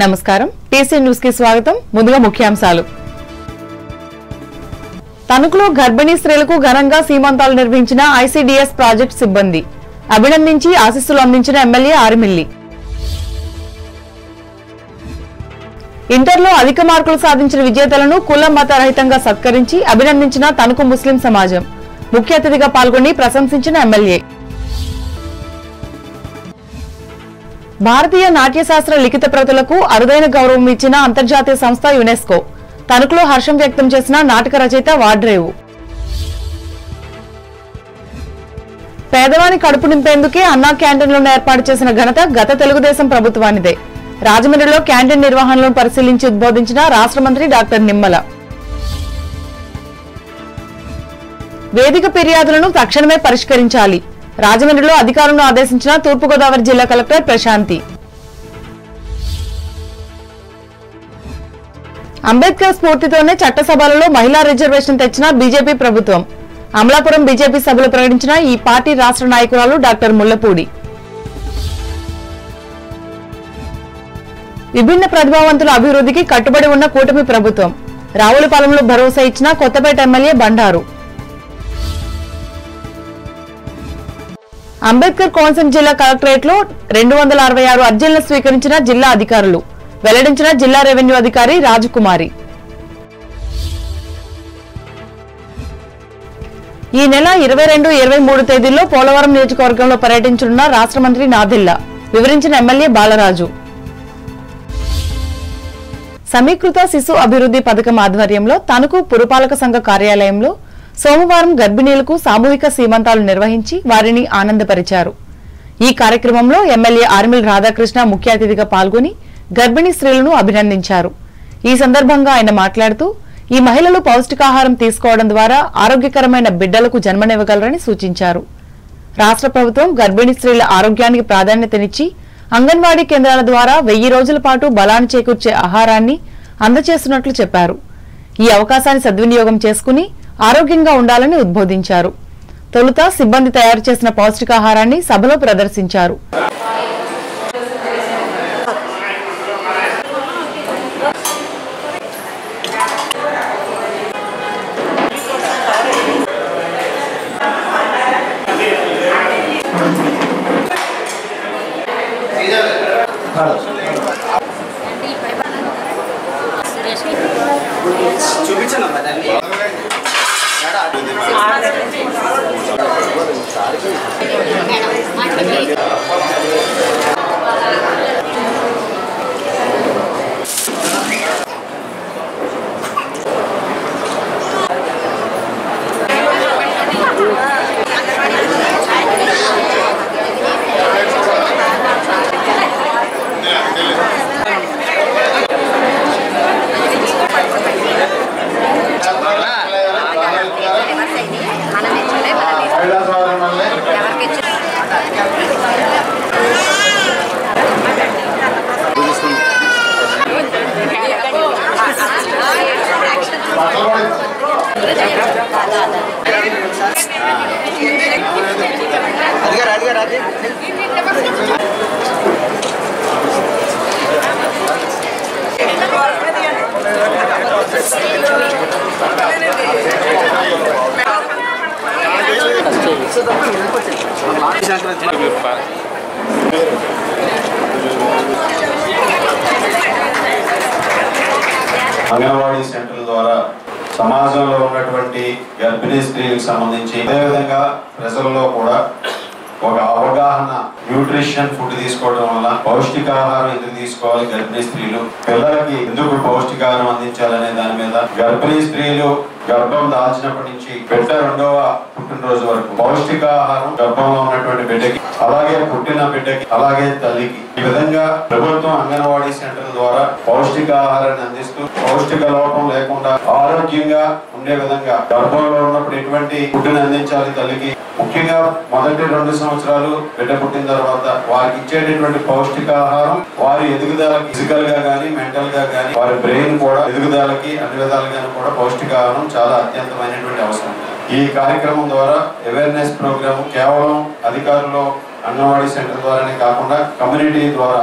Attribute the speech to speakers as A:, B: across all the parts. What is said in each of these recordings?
A: నమస్కారం TC news కి స్వాగతం ముందుగా ముఖ్యాంశాలు తణుకులో గర్భిణీ స్త్రీలకు ఘనంగా సీమంతాలు నిర్వహించిన ఐసీడీఎస్ ప్రాజెక్ట్ సిబ్బంది అభినందించి ఆశీస్సులు అందించిన ఎమ్మెల్యే ఆరిమిల్లి ఇంటర్లో అధిక మార్కులు సాధించిన విజేతలను కుల మత రహితంగా సత్కరించి అభినందించిన తణుకు ముస్లిం సమాజం ముఖ్య అతిథిగా పాల్గొని ప్రశంసించిన ఎమ్మెల్యే భారతీయ నాట్యశాస్త్ర లిఖిత ప్రతులకు అరుదైన గౌరవం ఇచ్చిన అంతర్జాతీయ సంస్థ యునెస్కో తణుకులో హర్షం వ్యక్తం చేసిన నాటక రచయిత వాడ్రేవు పేదవాని కడుపు నింపేందుకే అన్నా క్యాంటీన్లను ఏర్పాటు చేసిన ఘనత గత తెలుగుదేశం ప్రభుత్వానిదే రాజమండ్రిలో క్యాంటీన్ నిర్వహణలను పరిశీలించి ఉద్బోధించిన రాష్ట్ర మంత్రి డాక్టర్ నిమ్మల వేదిక ఫిర్యాదులను తక్షణమే పరిష్కరించాలి రాజమండ్రిలో అధికారులను ఆదేశించిన తూర్పుగోదావరి జిల్లా కలెక్టర్ ప్రశాంతి అంబేద్కర్ స్ఫూర్తితోనే చట్టసభలలో మహిళా రిజర్వేషన్ తెచ్చిన బీజేపీ ప్రభుత్వం అమలాపురం బీజేపీ సభలో ప్రకటించిన ఈ పార్టీ రాష్ట్ర నాయకురాలు డాక్టర్ ముల్లపూడి విభిన్న ప్రతిభావంతుల అభివృద్ధికి కట్టుబడి ఉన్న కూటమి ప్రభుత్వం రావులపాలెంలో భరోసా ఇచ్చిన కొత్తపేట ఎమ్మెల్యే బండారు అంబేద్కర్ కోనసీమ జిల్లా కలెక్టరేట్ లో 266 అర్జీలను స్వీకరించిన జిల్లా అధికారులు వెల్లడించిన జిల్లా రెవెన్యూ అధికారి రాజకుమారి ఈ నెల 22, 23 తేదీల్లో పోలవరం నియోజకవర్గంలో పర్యటించనున్న రాష్ట్ర మంత్రి నాదిల్లా వివరించిన ఎమ్మెల్యే బాలరాజు సమీకృత శిశు అభివృద్ధి పథకం ఆధ్వర్యంలో తణుకు పురపాలక సంఘ కార్యాలయంలో సోమవారం గర్భిణీలకు సామూహిక సీమంతాలు నిర్వహించి వారిని ఆనందపరిచారు ఈ కార్యక్రమంలో ఎమ్మెల్యే ఆర్మిల్ రాధాకృష్ణ ముఖ్య అతిథిగా పాల్గొని గర్భిణీ స్త్రీలను అభినందించారు ఈ సందర్భంగా ఆయన మాట్లాడుతూ ఈ మహిళలు పౌష్టికాహారం తీసుకోవడం ద్వారా ఆరోగ్యకరమైన బిడ్డలకు జన్మనివ్వగలరని సూచించారు రాష్ట్ర ప్రభుత్వం గర్భిణీ స్త్రీల ఆరోగ్యానికి ప్రాధాన్యతనిచ్చి అంగన్వాడీ కేంద్రాల ద్వారా 1000 రోజుల పాటు బలాన్ని చేకూర్చే ఆహారాన్ని అందజేస్తున్నట్లు చెప్పారు ఈ అవకాశాన్ని సద్వినియోగం చేసుకుని ఆరోగ్యంగా ఉండాలని ఉద్బోధించారు తొలుత సిబ్బంది తయారు చేసిన పౌష్టికాహారాన్ని సభలో ప్రదర్శించారు
B: అంగన్వాడీ సెంటర్ల ద్వారా సమాజంలో ఉన్నటువంటి గర్భిణీ స్త్రీలకు సంబంధించి అదేవిధంగా ప్రజల్లో కూడా ఒక అవగాహన న్యూట్రిషన్ ఫుడ్ తీసుకోవడం వల్ల పౌష్టికాహారం ఎందుకు తీసుకోవాలి గర్భిణీ స్త్రీలు పిల్లలకి ఎందుకు పౌష్టికాహారం అందించాలనే దాని మీద గర్భిణీ స్త్రీలు గర్భం దాల్చినప్పటి నుంచి బిడ్డ 2వ పుట్టినరోజు వరకు పౌష్టికాహారం గర్భంలో ఉన్నటువంటి బిడ్డకి అలాగే పుట్టిన బిడ్డకి అలాగే తల్లికి ఈ విధంగా ప్రభుత్వం అంగన్వాడీ సెంటర్ల ద్వారా పౌష్టికాహారాన్ని అందిస్తూ పౌష్టిక లోపం లేకుండా ఆరోగ్యంగా ఉండే విధంగా గర్భంలో ఉన్నప్పుడు ఎటువంటి ఫుడ్ని అందించాలి తల్లికి ముఖ్యంగా మొదటి 2 సంవత్సరాలు బిడ్డ పుట్టిన తర్వాత వారికి ఇచ్చేటటువంటి పౌష్టికాహారం వారి ఎదుగుదలకి ఫిజికల్ గా గానీ మెంటల్ గా గానీ వారి బ్రెయిన్ కూడా ఎదుగుదలకి అన్ని విధాలుగాను కూడా పౌష్టికాహారం చాలా అత్యంతమైనటువంటి అవసరం ఈ కార్యక్రమం ద్వారా అవేర్నెస్ ప్రోగ్రామ్ కేవలం అధికారులు అంగన్వాడీ సెంటర్ ద్వారానే కాకుండా కమ్యూనిటీ ద్వారా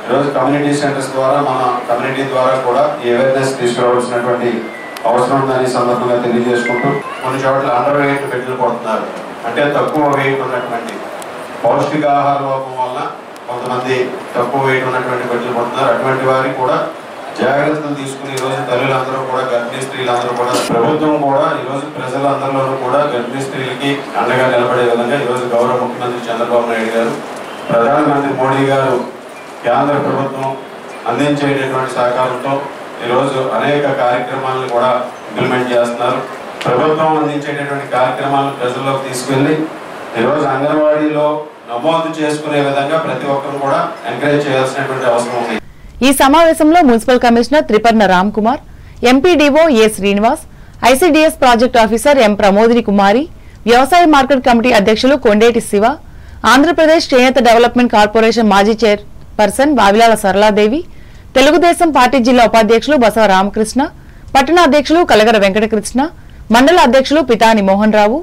B: ఈరోజు కమ్యూనిటీ సెంటర్స్ ద్వారా మన కమ్యూనిటీ ద్వారా కూడా ఈ అవేర్నెస్ తీసుకురావాల్సినటువంటి అవసరం ఉందని సందర్భంగా తెలియజేసుకుంటూ కొన్ని చోట్ల అండర్ వెయిట్ బెడ్లు పడుతున్నారు. అంటే తక్కువ వెయిట్ ఉన్నటువంటి పౌష్టికాహార లోపం వల్ల కొంతమంది తక్కువ వెయిట్ ఉన్నటువంటి బెడ్లు పడుతున్నారు. అటువంటి వారికి కూడా జాగ్రత్తలు తీసుకుని ఈరోజు తల్లులందరూ కూడా గర్భిణీ స్త్రీలందరూ కూడా ప్రభుత్వం కూడా ఈరోజు ప్రజలందరిలోనూ కూడా గర్భిణీ స్త్రీలకి అండగా నిలబడే విధంగా ఈరోజు గౌరవ ముఖ్యమంత్రి చంద్రబాబు నాయుడు గారు, ప్రధానమంత్రి మోడీ గారు, కేంద్ర ప్రభుత్వం అందించేటటువంటి సహకారంతో ఈరోజు అనేక కార్యక్రమాలను కూడా ఇంప్లిమెంట్ చేస్తున్నారు. ప్రభుత్వం అందించేటటువంటి కార్యక్రమాలను ప్రజల్లోకి తీసుకెళ్లి ఈరోజు అంగన్వాడీలో నమోదు చేసుకునే విధంగా ప్రతి ఒక్కరు కూడా ఎంకరేజ్ చేయాల్సినటువంటి అవసరం ఉంది.
A: ఈ సమావేశంలో municipal commissioner Triparna Ram Kumar, MPDO A Srinivas, ICDS project officer M Pramodini Kumari, వ్యవసాయ మార్కెట్ కమిటీ అధ్యక్షులు కొండేటి శివ, ఆంధ్రప్రదేశ్ చేనేత డెవలప్మెంట్ కార్పొరేషన్ మాజీ చైర్పర్సన్ వావిలాల సరళాదేవి, తెలుగుదేశం పార్టీ జిల్లా ఉపాధ్యక్షులు బసవ రామకృష్ణ, పట్టణ అధ్యక్షులు కలగర వెంకటకృష్ణ, మండల అధ్యక్షులు పితాని మోహన్ రావు,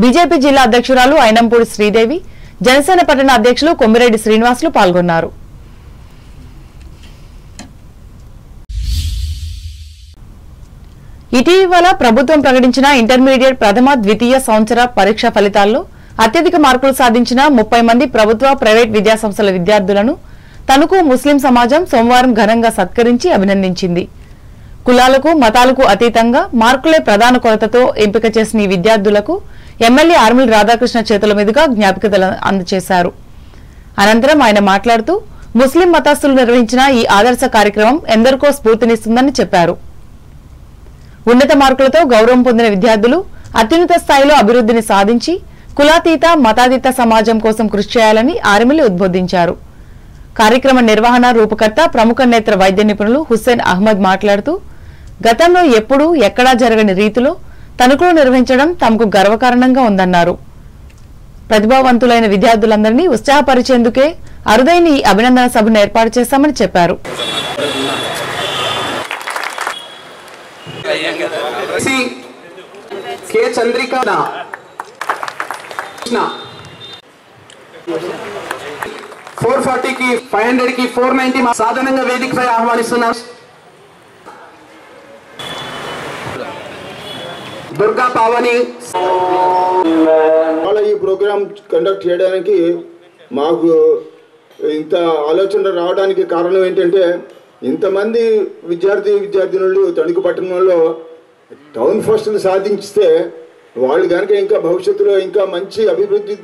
A: బీజేపీ జిల్లా అధ్యక్షురాలు అయినంపూడి శ్రీదేవి, జనసేన పట్టణ అధ్యక్షులు కొమ్మిరెడ్డి శ్రీనివాసులు పాల్గొన్నారు. ఇటీవల ప్రభుత్వం ప్రకటించిన ఇంటర్మీడియట్ ప్రథమ ద్వితీయ సంవత్సర పరీక్ష ఫలితాల్లో అత్యధిక మార్కులు సాధించిన 30 మంది ప్రభుత్వ, ప్రైవేట్ విద్యాసంస్థల విద్యార్థులను తణుకు ముస్లిం సమాజం సోమవారం ఘనంగా సత్కరించి అభినందించింది. కులాలకు, మతాలకు అతీతంగా మార్కులే ప్రధాన కొరతతో ఎంపిక చేసిన ఈ విద్యార్థులకు ఎమ్మెల్యే ఆర్మిల్ రాధాకృష్ణ చేతుల మీదుగా జ్ఞాపికలు అందజేశారు. అనంతరం ఆయన మాట్లాడుతూ ముస్లిం మతస్థులు నిర్వహించిన ఈ ఆదర్శ కార్యక్రమం ఎందరికో స్ఫూర్తినిస్తుందని చెప్పారు. ఉన్నత మార్కులతో గౌరవం పొందిన విద్యార్థులు అత్యున్నత స్థాయిలో అభివృద్ధిని సాధించి కులాతీత, మతాతీత సమాజం కోసం కృషి చేయాలని ఆర్మిలి ఉద్బోధించారు. కార్యక్రమ నిర్వహణ రూపకర్త, ప్రముఖ నేత్ర వైద్య నిపుణులు హుస్సేన్ అహ్మద్ మాట్లాడుతూ గతంలో ఎప్పుడూ ఎక్కడా జరగని రీతిలో తణుకులో నిర్వహించడం తమకు గర్వకారణంగా ఉందన్నారు. ప్రతిభావంతులైన విద్యార్థులందరినీ ఉత్సాహపరిచేందుకే అరుదైన ఈ అభినందన సభను ఏర్పాటు చేశామని చెప్పారు.
C: కే చంద్రిక 440 కి 500 కి 490 సాధారణంగా వేదికపై ఆహ్వానిస్తున్నాం. దుర్గా పావని
D: ఈ ప్రోగ్రామ్ కండక్ట్ చేయడానికి మాకు ఇంత ఆలోచన రావడానికి కారణం ఏంటంటే ఇంతమంది విద్యార్థినులు తణుకు పట్టణంలో టౌన్ ఫస్ట్ను సాధించితే వాళ్ళు కనుక ఇంకా భవిష్యత్తులో ఇంకా మంచి అభివృద్ధి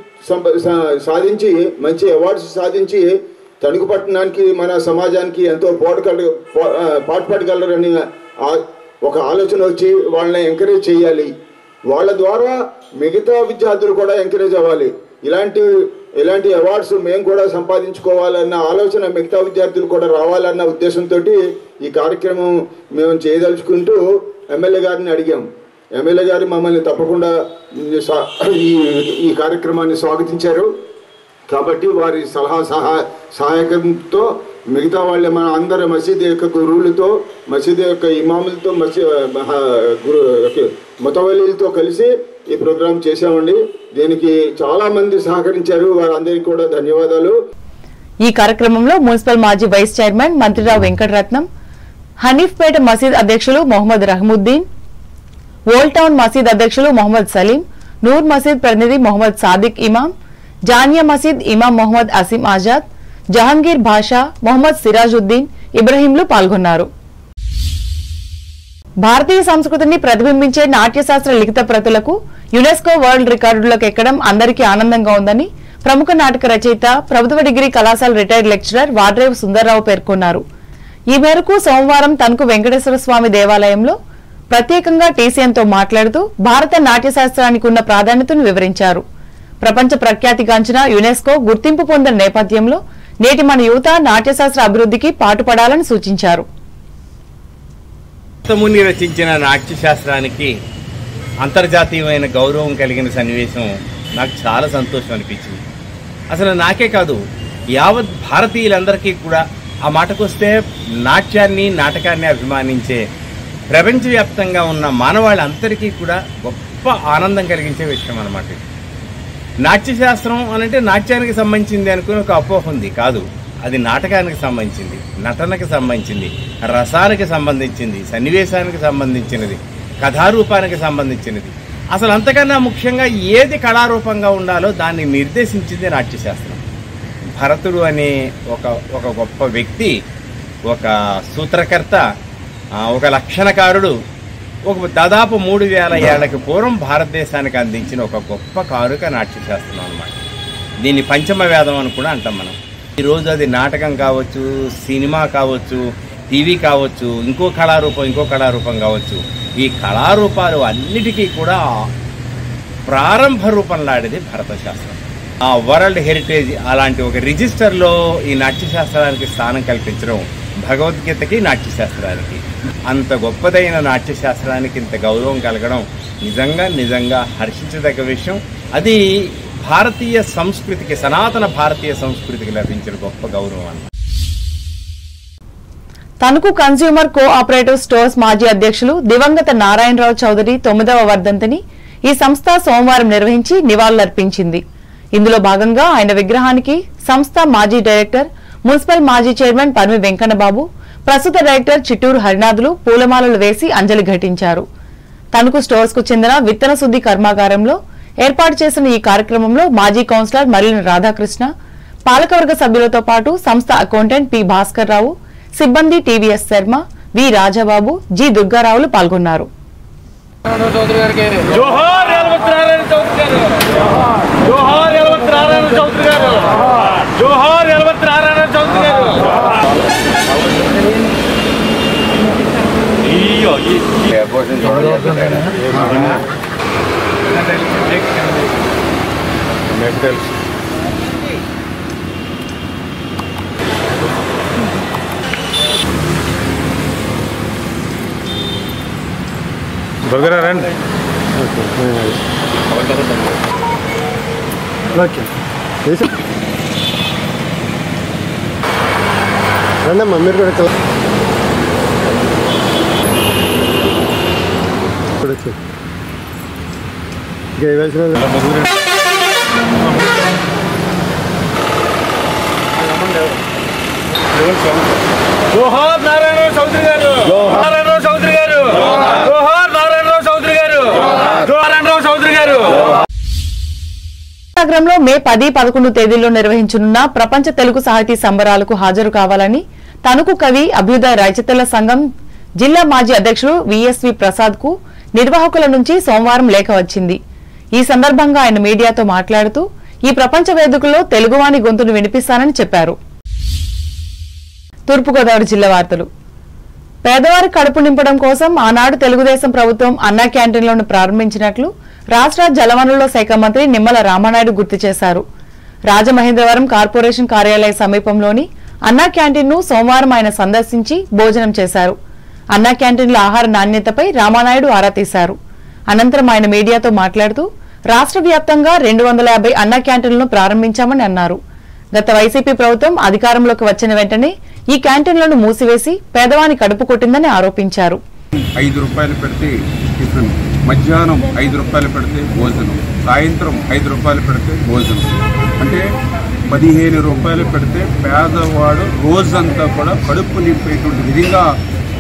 D: సాధించి మంచి అవార్డ్స్ సాధించి తణుకు పట్టణానికి, మన సమాజానికి ఎంతో పాటుపడగలరని ఒక ఆలోచన వచ్చి వాళ్ళని ఎంకరేజ్ చేయాలి. వాళ్ళ ద్వారా మిగతా విద్యార్థులు కూడా ఎంకరేజ్ అవ్వాలి. ఇలాంటి అవార్డ్స్ మేము కూడా సంపాదించుకోవాలన్న ఆలోచన మిగతా విద్యార్థులు కూడా రావాలన్న ఉద్దేశంతో ఈ కార్యక్రమం మేము చేయదలుచుకుంటూ ఎమ్మెల్యే గారిని అడిగాం. ఎమ్మెల్యే గారు మమ్మల్ని తప్పకుండా ఈ కార్యక్రమాన్ని స్వాగతించారు. కాబట్టి వారి సహాయకంతో మిగతా వాళ్ళ మన అందరి మసీదు యొక్క గురువులతో, మసీదు యొక్క ఇమాములతో, ముతవల్లీలతో కలిసి ఈ ప్రోగ్రాం చేశామండి. దీనికి చాలా మంది సహకరించారు. వారందరికీ కూడా ధన్యవాదాలు.
A: ఈ కార్యక్రమంలో మున్సిపల్ మాజీ వైస్ చైర్మన్ మంత్రిరావు వెంకటరత్నం, హనీఫ్పేట మసీద్ అధ్యక్షులు మొహమ్మద్ రహముద్దీన్, ఓల్డ్ టౌన్ మసీద్ అధ్యక్షులు మొహమ్మద్ సలీం, నూర్ మసీద్ ప్రతినిధి మొహమ్మద్ సాదిక్ ఇమాం, జానియా మసీద్ ఇమాం మొహమ్మద్ అసీం ఆజాద్, జహాంగీర్ భాషా, మొహమ్మద్ సిరాజుద్దీన్, ఇబ్రహీంలు పాల్గొన్నారు. భారతీయ సంస్కృతిని ప్రతిబింబించే నాట్యశాస్త్ర లిఖిత ప్రతులకు యునెస్కో వరల్డ్ రికార్డులకు ఎక్కడం అందరికీ ఆనందంగా ఉందని ప్రముఖ నాటక రచయిత, ప్రభుత్వ డిగ్రీ కళాశాల రిటైర్డ్ లెక్చరర్ వాడ్రేవు సుందర్రావు పేర్కొన్నారు. ఈ మేరకు సోమవారం తణుకు వెంకటేశ్వర స్వామి దేవాలయంలో ప్రత్యేకంగా టీసీఎన్తో మాట్లాడుతూ భారత నాట్యశాస్త్రానికి ఉన్న ప్రాధాన్యతను వివరించారు. ప్రపంచ ప్రఖ్యాతిగాంచిన యునెస్కో గుర్తింపు పొందిన నేపథ్యంలో నేటి మన యువత నాట్యశాస్త్ర అభివృద్ధికి పాటుపడాలని సూచించారు.
E: ముని రచించిన నాట్యశాస్త్రానికి అంతర్జాతీయమైన గౌరవం కలిగిన సన్నివేశం నాకు చాలా సంతోషం అనిపించింది. అసలు నాకే కాదు, యావత్ భారతీయులందరికీ కూడా ఆ మాటకొస్తే నాట్యాన్ని, నాటకాన్ని అభిమానించే ప్రపంచవ్యాప్తంగా ఉన్న మానవాళ్ళందరికీ కూడా గొప్ప ఆనందం కలిగించే విషయం అన్నమాట. నాట్యశాస్త్రం అనంటే నాట్యానికి సంబంధించింది అనుకుని ఒక అపోహ ఉంది. కాదు, అది నాటకానికి సంబంధించింది, నటనకి సంబంధించింది, రసానికి సంబంధించింది, సన్నివేశానికి సంబంధించినది, కథారూపానికి సంబంధించినది. అసలు అంతకన్నా ముఖ్యంగా ఏది కళారూపంగా ఉండాలో దాన్ని నిర్దేశించింది నాట్యశాస్త్రం. భరతుడు అనే ఒక గొప్ప వ్యక్తి, ఒక సూత్రకర్త, ఒక లక్షణకారుడు, దాదాపు 3000 ఏళ్లకి పూర్వం భారతదేశానికి అందించిన ఒక గొప్ప కారుక నాట్యశాస్త్రం అన్నమాట. దీన్ని పంచమ వేదం అని కూడా అంటాం మనం. ఈరోజు అది నాటకం కావచ్చు, సినిమా కావచ్చు, టీవీ కావచ్చు, ఇంకో కళారూపం కావచ్చు. ఈ కళారూపాలు అన్నిటికీ కూడా ప్రారంభ రూపంలాడేది భరతశాస్త్రం. ఆ వరల్డ్ హెరిటేజ్ అలాంటి ఒక రిజిస్టర్లో ఈ నాట్యశాస్త్రానికి స్థానం కల్పించడం భగవద్గీతకి, నాట్యశాస్త్రానికి. అంత గొప్పదైన నాట్యశాస్త్రానికి ఇంత గౌరవం కలగడం నిజంగా హర్షించదగ్గ విషయం. అది భారతీయ సంస్కృతికి, సనాతన భారతీయ సంస్కృతికి లభించిన గొప్ప గౌరవం అన్న.
A: తణుకు కన్స్యూమర్ కోఆపరేటివ్ స్టోర్స్ మాజీ అధ్యక్షులు దివంగత నారాయణరావు చౌదరి 9వ వర్ధంతిని ఈ సంస్థ సోమవారం నిర్వహించి నివాళులర్పించింది. ఇందులో భాగంగా ఆయన విగ్రహానికి సంస్థ మాజీ డైరెక్టర్, మున్సిపల్ మాజీ చైర్మన్ పర్మి వెంకన్నబాబు, ప్రస్తుత డైరెక్టర్ చిట్టూరు హరినాథులు పూలమాలలు వేసి అంజలి ఘటించారు. తణుకు స్టోర్స్ కు చెందిన విత్తన శుద్ధి కర్మాగారంలో ఏర్పాటు చేసిన ఈ కార్యక్రమంలో మాజీ కౌన్సిలర్ మర్రిన రాధాకృష్ణ, పాలకవర్గ సభ్యులతో పాటు సంస్థ అకౌంటెంట్ పి భాస్కర్ రావు, సిబ్బంది టీవీఎస్ శర్మ, వి రాజాబాబు, జి దుర్గారావులు పాల్గొన్నారు.
F: రండి. రండమ్మా మీరు కూడా
G: జోహార్ నారాయణరావు చౌదరి గారు, నారాయణరావు చౌదరి గారు, జోహార్ నారాయణరావు చౌదరి గారు, నారాయణరావు చౌదరి గారు.
A: నగరంలో మే 10, 11 తేదీల్లో నిర్వహించనున్న ప్రపంచ తెలుగు సాహితీ సంబరాలకు హాజరు కావాలని తణుకు కవి అభ్యుదయ రచయితల సంఘం జిల్లా మాజీ అధ్యక్షుడు విఎస్వి ప్రసాద్ కు నిర్వాహకుల నుంచి సోమవారం లేఖ వచ్చింది. ఈ సందర్భంగా ఆయన మీడియాతో మాట్లాడుతూ ఈ ప్రపంచ వేదికల్లో తెలుగువాణి గొంతును వినిపిస్తానని చెప్పారు. తూర్పుగోదావరి జిల్లా వార్తలు. పేదవారి కడుపు నింపడం కోసం ఆనాడు తెలుగుదేశం ప్రభుత్వం అన్నా క్యాంటీన్లను ప్రారంభించినట్లు రాష్ట్ర జలవనరుల శాఖ మంత్రి నిమ్మల రామానాయుడు గుర్తు చేశారు. రాజమహేంద్రవరం కార్పొరేషన్ కార్యాలయ సమీపంలోని అన్నా క్యాంటీన్ను సోమవారం ఆయన సందర్శించి భోజనం చేశారు. అన్నా క్యాంటీన్ల ఆహార నాణ్యతపై రామానాయుడు ఆరా తీశారు. అనంతరం ఆయన మీడియాతో మాట్లాడుతూ రాష్ట్ర వ్యాప్తంగా 250 అన్నా క్యాంటీన్లను ప్రారంభించామని అన్నారు. గత వైసీపీ ప్రభుత్వం అధికారంలోకి వచ్చిన వెంటనే ఈ క్యాంటీన్లను మూసివేసి పేదవాని కడుపు కొట్టిందని ఆరోపించారు.
H: 5 రూపాయలు పెడితే టిఫిన్, మధ్యాహ్నం 5 రూపాయలు పెడితే భోజనం, సాయంత్రం 5 రూపాయలు పెడితే భోజనం, అంటే 15 రూపాయలు పెడితే పేదవాడు రోజంతా కూడా కడుపు నింపేటువంటి విధంగా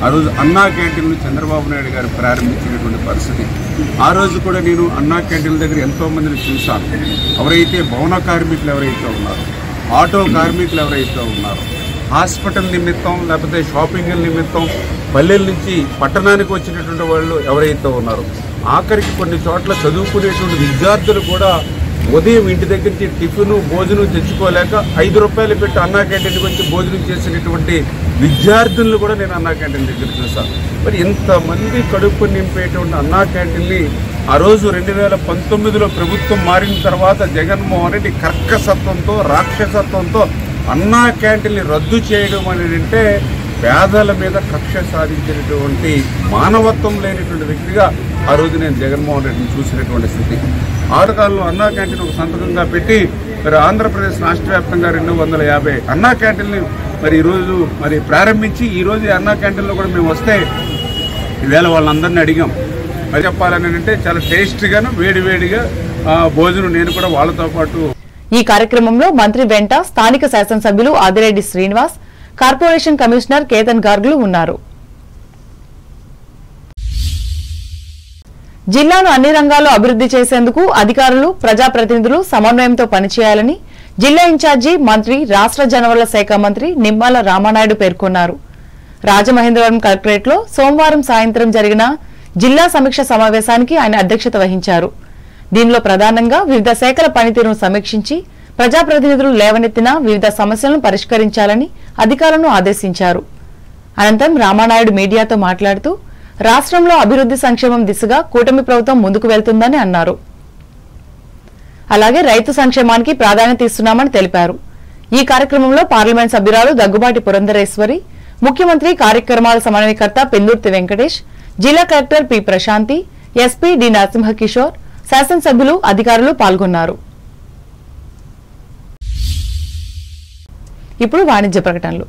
H: ఆ రోజు అన్నా క్యాంటీన్లు చంద్రబాబు నాయుడు గారు ప్రారంభించినటువంటి పరిస్థితి. ఆ రోజు కూడా నేను అన్నా క్యాంటీన్ల దగ్గర ఎంతోమందిని చూశాను. ఎవరైతే భవన కార్మికులు ఎవరైతే ఉన్నారో, ఆటో కార్మికులు ఎవరైతే ఉన్నారో, హాస్పిటల్ నిమిత్తం లేకపోతే షాపింగ్ల నిమిత్తం పల్లెల నుంచి పట్టణానికి వచ్చినటువంటి వాళ్ళు ఎవరైతే ఉన్నారో, ఆఖరికి కొన్ని చోట్ల చదువుకునేటువంటి విద్యార్థులు కూడా ఉదయం ఇంటి దగ్గర నుంచి టిఫిన్ భోజనం తెచ్చుకోలేక 5 రూపాయలు పెట్టి అన్నా క్యాంటీన్కి వచ్చి భోజనం చేసినటువంటి విద్యార్థులను కూడా నేను అన్నా క్యాంటీన్ దగ్గర చూశాను. మరి ఇంతమంది కడుపు నింపేటువంటి అన్నా క్యాంటీన్ని ఆ రోజు 2019లో ప్రభుత్వం మారిన తర్వాత జగన్మోహన్ రెడ్డి కర్కసత్వంతో, రాక్షసత్వంతో అన్నా క్యాంటీన్ని రద్దు చేయడం అనేది అంటే పేదల మీద కక్ష సాధించినటువంటి మానవత్వం లేనటువంటి వ్యక్తిగా ఆ రోజు నేను జగన్మోహన్ రెడ్డిని చూసినటువంటి స్థితి. ఆటకాలంలో అన్నా క్యాంటీన్ ఒక సంతకంగా పెట్టి మరి ఆంధ్రప్రదేశ్ రాష్ట్ర వ్యాప్తంగా 250 అన్నా క్యాంటీన్ని మరి ఈరోజు మరి ప్రారంభించి ఈరోజు అన్నా క్యాంటీన్లో కూడా మేము వస్తే ఈవేళ వాళ్ళందరినీ అడిగాం. మరి చెప్పాలని అంటే చాలా టేస్ట్గాను వేడివేడిగా భోజనం నేను కూడా వాళ్ళతో పాటు.
A: ఈ కార్యక్రమంలో మంత్రి వెంట స్థానిక శాసనసభ్యులు ఆదిరెడ్డి శ్రీనివాస్, కార్పొరేషన్ కమిషనర్ కేతన్ గార్గులు ఉన్నారు. జిల్లాను అన్ని రంగాల్లో అభివృద్ధి చేసేందుకు అధికారులు, ప్రజాప్రతినిధులు సమన్వయంతో పనిచేయాలని జిల్లా ఇన్ఛార్జి మంత్రి, రాష్ట్ర జనవరుల శాఖ మంత్రి నిమ్మల రామానాయుడు పేర్కొన్నారు. రాజమహేంద్రవరం కలెక్టరేట్లో సోమవారం సాయంత్రం జరిగిన జిల్లా సమీక్ష సమావేశానికి ఆయన అధ్యక్షత వహించారు. దీనిలో ప్రధానంగా వివిధ శాఖల పనితీరును సమీక్షించి ప్రజాప్రతినిధులు లేవనెత్తిన వివిధ సమస్యలను పరిష్కరించాలని అధికారులను ఆదేశించారు. అనంతరం రామానాయుడు మీడియాతో మాట్లాడుతూ రాష్ట్రంలో అభివృద్ధి సంక్షేమం దిశగా కూటమి ప్రభుత్వం ముందుకు వెళ్తుందని అన్నారు. అలాగే రైతు సంక్షేమానికి ప్రాధాన్యత ఇస్తున్నామని తెలిపారు. ఈ కార్యక్రమంలో పార్లమెంట్ సభ్యురాలు దగ్గుబాటి పురంధరేశ్వరి, ముఖ్యమంత్రి కార్యక్రమాల సమన్వయకర్త పెందుర్తి వెంకటేష్, జిల్లా collector P Prashanti, SP D Narasimhakishore, శాసనసభ్యులు, అధికారులు పాల్గొన్నారు. ఇప్పుడు వాణిజ్య ప్రకటనలు.